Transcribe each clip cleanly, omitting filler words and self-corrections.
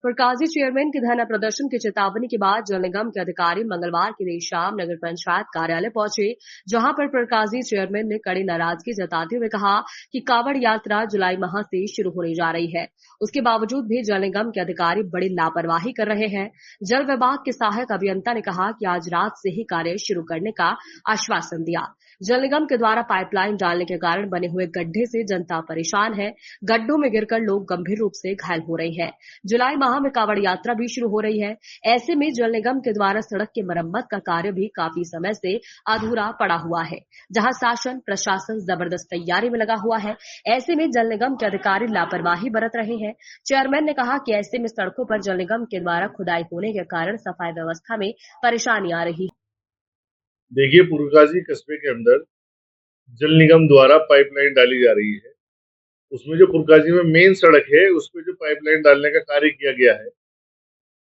फरकाजी chairman के धरना प्रदर्शन की चेतावनी के बाद जल निगम के अधिकारी मंगलवार की देर शाम नगर पंचायत कार्यालय पहुंचे, जहां पर फरकाजी चेयरमैन ने कड़ी नाराजगी जताते हुए कहा कि कावड़ यात्रा जुलाई माह से शुरू होने जा रही है। उसके बावजूद भी जल निगम के अधिकारी बड़ी लापरवाही कर रहे हैं। जल विभाग के सहायक अभियंता ने कहा कि आज रात से ही कार्य शुरू करने का आश्वासन दिया। जल निगम के द्वारा पाइपलाइन डालने के कारण बने हुए गड्ढे से जनता परेशान है। गड्ढों में गिरकर लोग गंभीर रूप से घायल हो रहे हैं। जुलाई माह में कावड़ यात्रा भी शुरू हो रही है। ऐसे में जल निगम के द्वारा सड़क की मरम्मत का कार्य भी काफी समय से अधूरा पड़ा हुआ है, जहां शासन प्रशासन जबरदस्त तैयारी में लगा हुआ है। ऐसे में जल निगम के अधिकारी लापरवाही बरत रहे हैं। चेयरमैन ने कहा कि ऐसे में सड़कों पर जल निगम के द्वारा खुदाई होने के कारण सफाई व्यवस्था में परेशानी आ रही है। देखिए, फरकाजी कस्बे के अंदर जल निगम द्वारा पाइपलाइन डाली जा रही है। उसमें जो फरकाजी में मेन सड़क है, उस पे जो पाइपलाइन डालने का कार्य किया गया है,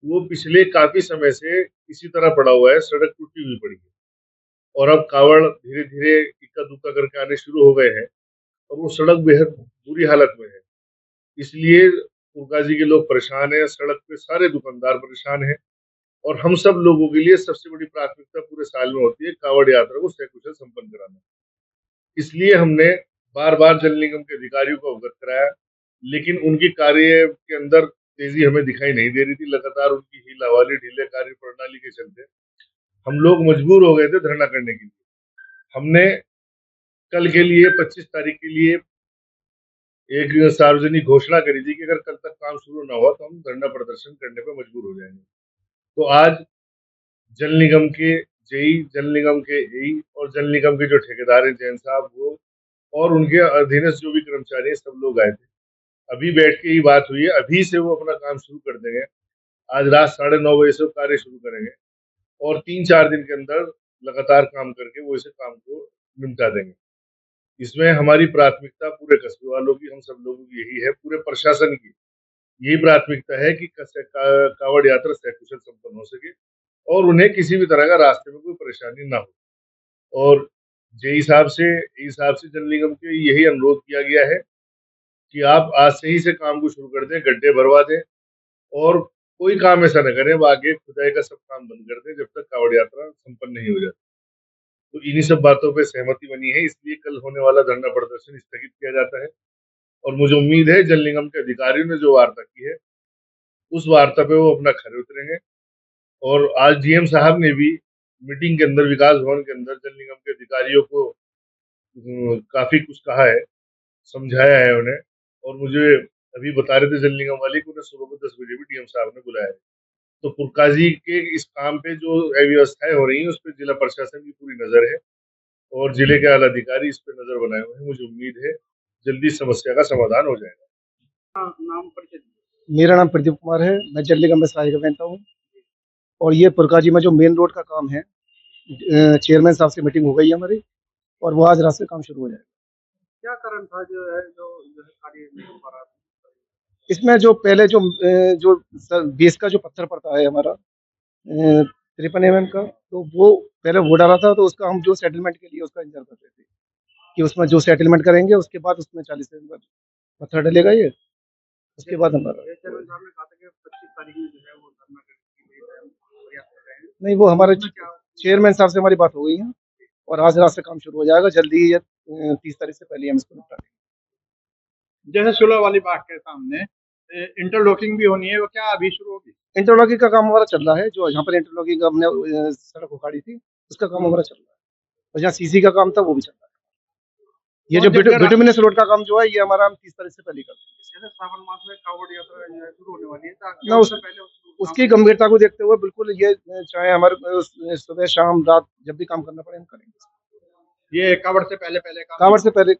वो पिछले काफी समय से इसी तरह पड़ा हुआ है। सड़क टूटी हुई पड़ी है और अब कावड़ धीरे धीरे इक्का दुक्का करके आने शुरू हो गए हैं और वो सड़क बेहद बुरी हालत में है। इसलिए फरकाजी के लोग परेशान है, सड़क पे सारे दुकानदार परेशान है और हम सब लोगों के लिए सबसे बड़ी प्राथमिकता पूरे साल में होती है कावड़ यात्रा को सकुशल संपन्न कराना। इसलिए हमने बार बार जल निगम के अधिकारियों को अवगत कराया, लेकिन उनकी कार्य के अंदर तेजी हमें दिखाई नहीं दे रही थी। लगातार उनकी हीलावाली ढीले कार्य प्रणाली के चलते हम लोग मजबूर हो गए थे धरना करने के लिए। हमने कल के लिए 25 तारीख के लिए एक सार्वजनिक घोषणा करी थी कि अगर कल तक काम शुरू न हुआ तो हम धरना प्रदर्शन करने पर मजबूर हो जाएंगे। तो आज जल निगम के जेई, जल निगम के एई और जल निगम के जो ठेकेदार हैं जैन साहब, वो और उनके अधीनस्थ जो भी कर्मचारी हैं, सब लोग आए थे। अभी बैठ के ही बात हुई है, अभी से वो अपना काम शुरू कर देंगे। आज रात 9:30 बजे से कार्य शुरू करेंगे और 3-4 दिन के अंदर लगातार काम करके वो इसे काम को निपटा देंगे। इसमें हमारी प्राथमिकता पूरे कस्बे वालों की, हम सब लोगों की यही है, पूरे प्रशासन की यही प्राथमिकता है कि कावड़ यात्रा सकुशल संपन्न हो सके और उन्हें किसी भी तरह का रास्ते में कोई परेशानी ना हो। और जेई साहब से जल निगम के यही अनुरोध किया गया है कि आप आज से ही से काम को शुरू कर दें, गड्ढे भरवा दें और कोई काम ऐसा न करें, वो आगे खुदाई का सब काम बंद कर दें जब तक कावड़ यात्रा संपन्न नहीं हो जाती। तो इन्हीं सब बातों पे सहमति बनी है, इसलिए कल होने वाला धरना प्रदर्शन स्थगित किया जाता है और मुझे उम्मीद है जल निगम के अधिकारियों ने जो वार्ता की है उस वार्ता पे वो अपना खरे उतरेंगे। और आज डीएम साहब ने भी मीटिंग के अंदर, विकास भवन के अंदर जल निगम के अधिकारियों को काफी कुछ कहा है, समझाया है उन्हें। और मुझे अभी बता रहे थे जल निगम वाले को उन्हें सुबह को 10 बजे भी डीएम साहब ने बुलाया है। तो फरकाजी के इस काम पे जो अव्यवस्थाएं हो रही हैं उस पर जिला प्रशासन की पूरी नजर है और जिले के आला अधिकारी इस पे नजर बनाए हुए हैं। मुझे उम्मीद है जल्दी समस्या का समाधान हो जाएगा। मेरा नाम प्रदीप कुमार है, मैं जल निगम में सहायक अभियंता हूँ। और ये फरकाजी में जो मेन रोड का काम है, चेयरमैन साहब से मीटिंग हो गई है हमारी और वो आज रात से काम शुरू हो जाएगा। क्या कारण था जो कार्य नहीं हो पा रहा? इसमें जो पहले जो बेस का जो पत्थर पड़ता है हमारा 53 mm का, तो वो पहले वो डाला था, तो उसका हम जो सेटलमेंट के लिए उसका इंतजार कर रहे थे कि उसमें जो सेटलमेंट करेंगे उसके बाद उसमें 40 mm पत्थर डलेगा। ये उसके बाद हमारा नहीं, वो हमारे चेयरमैन साहब से हमारी बात हो गई है और आज रात से काम शुरू हो जाएगा। जल्दी ही 30 तारीख से पहले हम इसको निपटा देंगे। जैसे सुलह वाली बाग के सामने इंटरलॉकिंग भी होनी है, वो क्या अभी शुरू होगी? इंटरलॉकिंग का काम हमारा चल रहा है। जो यहाँ पर इंटरलॉकिंग हमने सड़क उखाड़ी थी उसका काम हमारा चल रहा है और जहाँ सीसी का काम था वो भी चल रहा है। ये जो बिटुमिनस रोड का काम जो है ये हमारा हम 30 तारीख से पहले कर देंगे। जैसे सावन मास में कावड़ यात्रा शुरू होने वाली है ना, उसकी गंभीरता को देखते हुए बिल्कुल ये चाहे हमारे सुबह शाम रात जब भी काम करना पड़े हम करेंगे। ये कावड़ से पहले